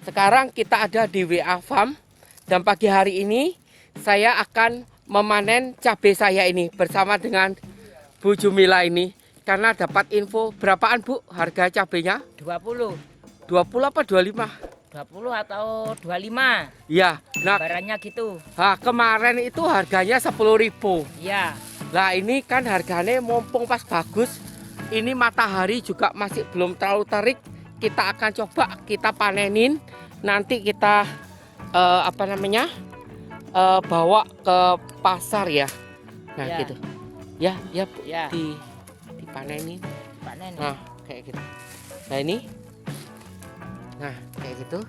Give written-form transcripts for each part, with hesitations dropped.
Sekarang kita ada di WA Farm dan pagi hari ini saya akan memanen cabai saya ini bersama dengan Bu Jumila ini karena dapat info berapaan Bu harga cabainya? 20 apa 25? 20 atau 25 Ya, nah, barangnya gitu. kemarin itu harganya 10.000. Ya, Nah ini kan harganya mumpung pas bagus. Ini matahari juga masih belum terlalu terik. Kita akan coba kita panenin. Nanti kita bawa ke pasar ya. Nah Ya. gitu. Ya Bu, Ya. dipanenin. panen. Nah kayak gitu. Nah ini. Nah kayak gitu.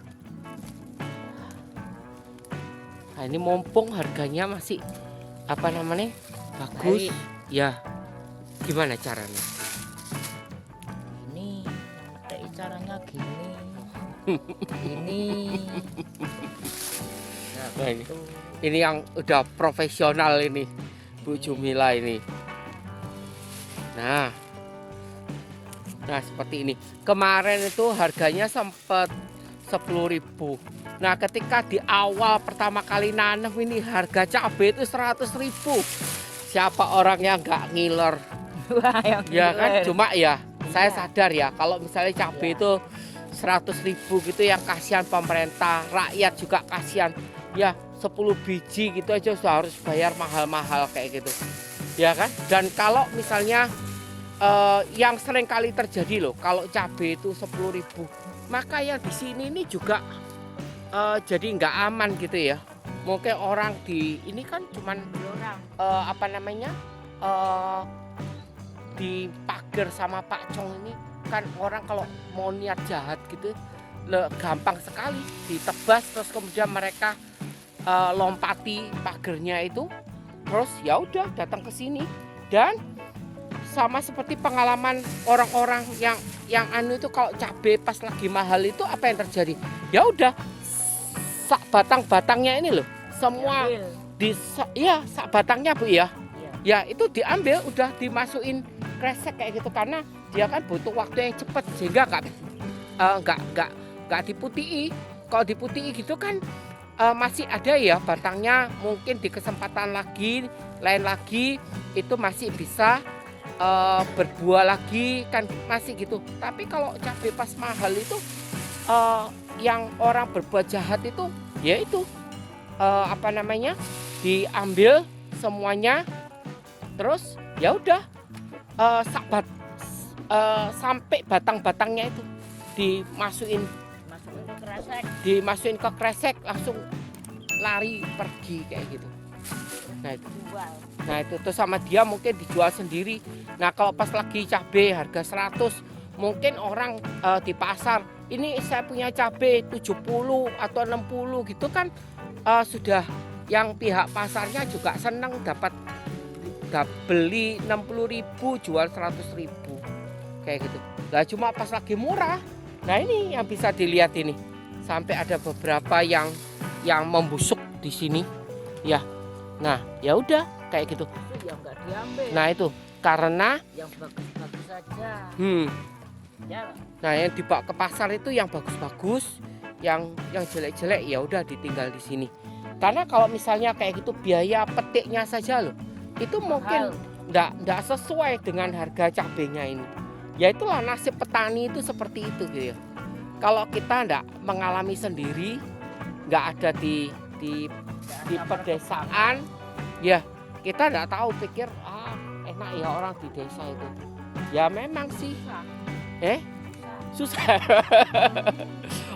Nah ini mumpung harganya masih bagus. Baik. Ya. Gimana caranya? Ini kayak caranya gini. Gini. Nah, ini. Tuh. Ini yang udah profesional ini Bu Jumila ini. Nah seperti ini. Kemarin itu harganya sempat 10.000. Nah ketika di awal pertama kali nanam ini harga cabai itu 100.000. Siapa orang yang nggak ngiler? Wah, yang Ya kan, keren. cuma ya saya Iya. sadar ya kalau misalnya cabai Iya. itu 100.000 gitu yang kasihan pemerintah, rakyat juga kasihan. Ya 10 biji gitu aja sudah harus bayar mahal-mahal kayak gitu. Ya kan? Dan kalau misalnya yang sering kali terjadi loh, kalau cabai itu 10.000, maka yang di sini ini juga jadi nggak aman gitu ya. Mungkin orang di ini kan cuman Orang. eh, di pagar sama Pak Cong ini kan orang kalau mau niat jahat gitu gampang sekali ditebas, terus kemudian mereka lompati pagernya itu, terus ya udah datang ke sini. Dan sama seperti pengalaman orang-orang yang anu itu kalau cabai pas lagi mahal itu apa yang terjadi? Ya udah sak batang-batangnya ini loh semua Diambil. sak batangnya Bu ya. Iya. Ya itu diambil udah dimasukin kresek kayak gitu karena dia kan butuh waktu yang cepat sehingga nggak diputihi. Kalau diputihi gitu kan masih ada ya batangnya, mungkin di kesempatan lain lagi itu masih bisa berbuah lagi kan masih gitu. Tapi kalau cabai pas mahal itu yang orang berbuat jahat itu ya itu diambil semuanya, terus ya udah sampai batang-batangnya itu dimasukin ke kresek langsung lari pergi kayak gitu. Jual. Nah itu tuh sama dia mungkin dijual sendiri. Nah kalau pas lagi cabai harga 100, mungkin orang di pasar ini saya punya cabai 70 atau 60 gitu kan, sudah yang pihak pasarnya juga senang dapat beli 60.000 jual 100.000 kayak gitu. Lah cuma pas lagi murah, nah ini yang bisa dilihat ini sampai ada beberapa yang membusuk di sini ya. Nah ya udah kayak gitu. Itu yang nggak diambil. Nah itu karena Yang bagus-bagus saja. Ya. nah yang dibawa ke pasar itu yang bagus-bagus, yang jelek-jelek ya udah ditinggal di sini. Karena kalau misalnya kayak gitu biaya petiknya saja loh itu mungkin nggak sesuai dengan harga cabenya ini. Ya itulah nasib petani itu seperti itu gitu ya. Kalau kita nggak mengalami sendiri, nggak ada di pedesaan, ya kita nggak tahu, pikir enak ya orang di desa itu. Ya memang sih, susah.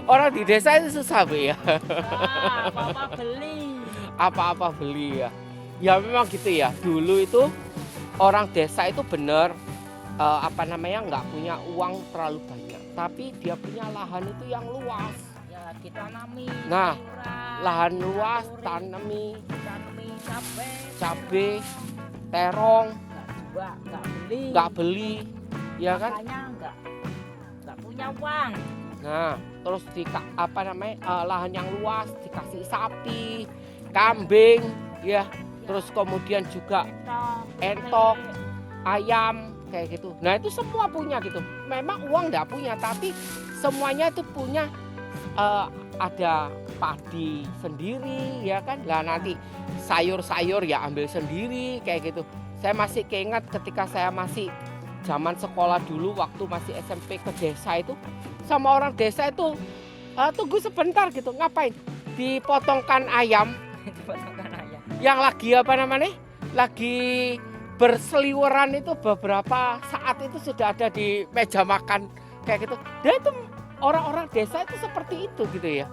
Orang di desa itu susah Bu ya. Apa-apa beli. Apa-apa beli ya. Ya memang gitu ya. Dulu itu orang desa itu bener nggak punya uang terlalu banyak, tapi dia punya lahan itu yang luas. Ya ditanami. Nah, sayuran, lahan luas, ditanami tanami cabai, terong, nggak beli. ya kan? Makanya nggak punya uang. Nah, terus lahan yang luas dikasih sapi, kambing, ya. Terus kemudian juga entok, ayam kayak gitu. Nah itu semua punya gitu. Memang uang nggak punya, tapi semuanya itu punya ada padi sendiri ya kan. Lah nanti sayur-sayur ya ambil sendiri kayak gitu. Saya masih keinget ketika saya masih zaman sekolah dulu waktu masih SMP ke desa itu, sama orang desa itu tunggu sebentar gitu. Ngapain? Dipotongkan ayam Dipotongkan ayam. yang lagi apa namanya? Lagi berseliweran itu beberapa saat itu sudah ada di meja makan kayak gitu. Dan itu orang-orang desa itu seperti itu gitu ya.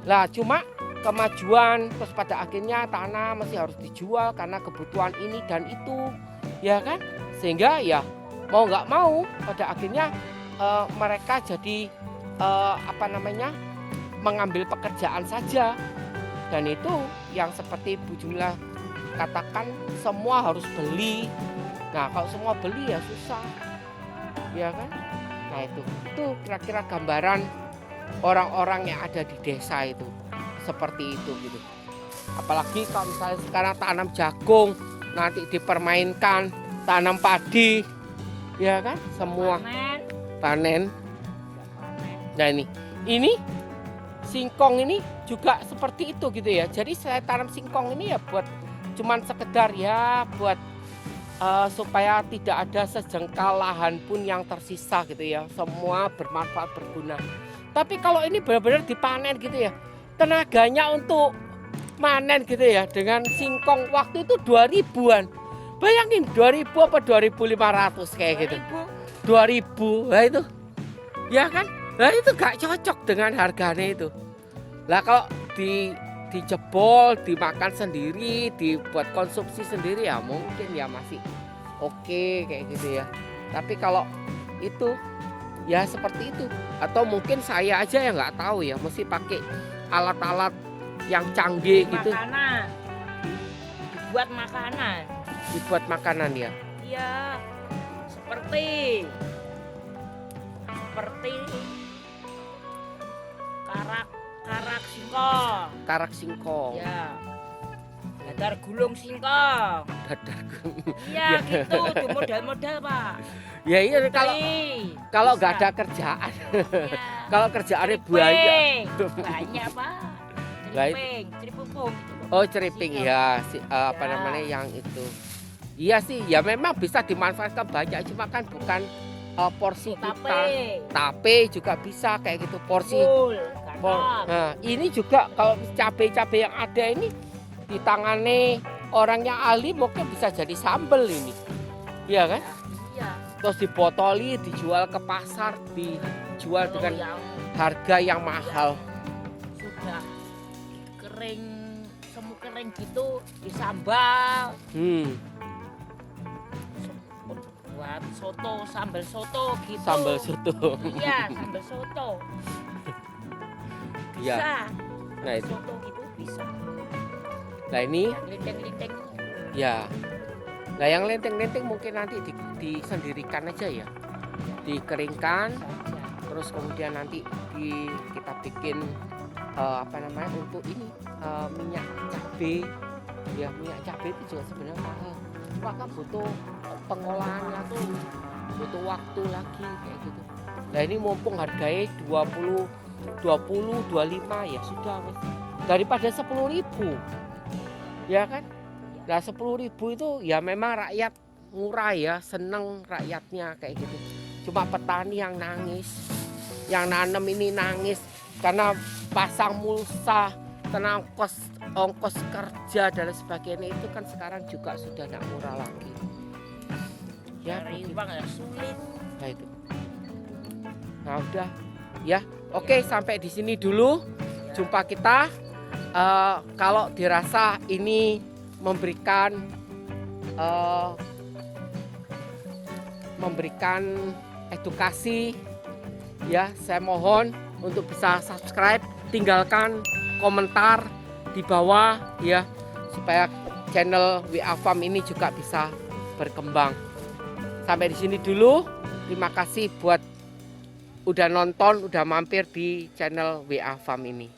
Lah cuma kemajuan terus pada akhirnya tanah masih harus dijual karena kebutuhan ini dan itu ya kan. Sehingga ya mau nggak mau pada akhirnya mereka jadi apa namanya mengambil pekerjaan saja. Dan itu yang seperti Bu Jumlah katakan semua harus beli. Nah kalau semua beli ya susah ya kan. Nah itu kira-kira gambaran orang-orang yang ada di desa itu seperti itu gitu. Apalagi kalau misalnya sekarang tanam jagung nanti dipermainkan tanam padi ya kan semua panen. Nah ini singkong ini juga seperti itu gitu ya. Jadi saya tanam singkong ini ya buat cuman sekedar ya buat supaya tidak ada sejengkal lahan pun yang tersisa gitu ya. Semua bermanfaat berguna. Tapi kalau ini benar-benar dipanen gitu ya, tenaganya untuk manen gitu ya dengan singkong waktu itu 2000-an. Bayangin 2000 apa 2500 kayak gitu. 2000 lah itu. Ya kan? Lah itu gak cocok dengan harganya itu. Lah kalau dijebol, dimakan sendiri, dibuat konsumsi sendiri ya mungkin ya masih oke kayak gitu ya. Tapi kalau itu ya seperti itu. Atau mungkin saya aja yang nggak tahu ya, mesti pakai alat-alat yang canggih gitu. Makanan. Dibuat makanan. Dibuat makanan ya. Iya. Seperti karak singkong. Karak singkong. Ya. Dadar gulung singkong. Dadar gulung. Iya gitu, di modal-modal Pak. Ya iya kalau nggak ada Bisa. kerjaan. Ya. Kalau kerjaannya banyak. Banyak Pak. Baik. Ceripupung. Oh ceriping Singkong. ya, apa Ya. namanya yang itu. Iya sih, ya memang bisa dimanfaatkan banyak, cuma kan bukan porsi kita. Tape juga bisa kayak gitu porsi. Nah, ini juga kalau cabai-cabai yang ada ini ditangani orang yang ahli mungkin bisa jadi sambel ini. Iya kan? Iya. Terus dibotoli, dijual ke pasar, dijual dengan Yang harga yang mahal. sudah kering, semu kering gitu disambal. Buat soto, sambal soto gitu. Sambal soto. Iya, sambal soto. Iya. Bisa. Nah itu. Soto gitu bisa. Nah ini Yang linteng-linteng. ya. Nah yang lenteng-lenteng mungkin nanti disendirikan aja ya. Dikeringkan, Saja. terus kemudian nanti kita bikin apa namanya untuk ini minyak cabai. Ya minyak cabai itu juga sebenarnya mahal. Maka butuh pengolahannya tuh butuh waktu lagi kayak gitu. Nah ini mumpung harganya 25 ya sudah Mas. Daripada 10.000 ya kan. Nah 10.000 itu ya memang rakyat murah ya, seneng rakyatnya kayak gitu. Cuma petani yang nangis, yang nanam ini nangis karena pasang mulsa, karena ongkos kerja dan sebagainya itu kan sekarang juga sudah tidak murah lagi. Ya, Cari begitu. uang ya sulit. Nah itu. Nah udah ya, oke sampai di sini dulu jumpa kita. Kalau dirasa ini memberikan edukasi ya, saya mohon untuk bisa subscribe, tinggalkan komentar di bawah ya supaya channel WA Farm ini juga bisa berkembang. Sampai di sini dulu. Terima kasih buat udah nonton, udah mampir di channel WA Farm ini.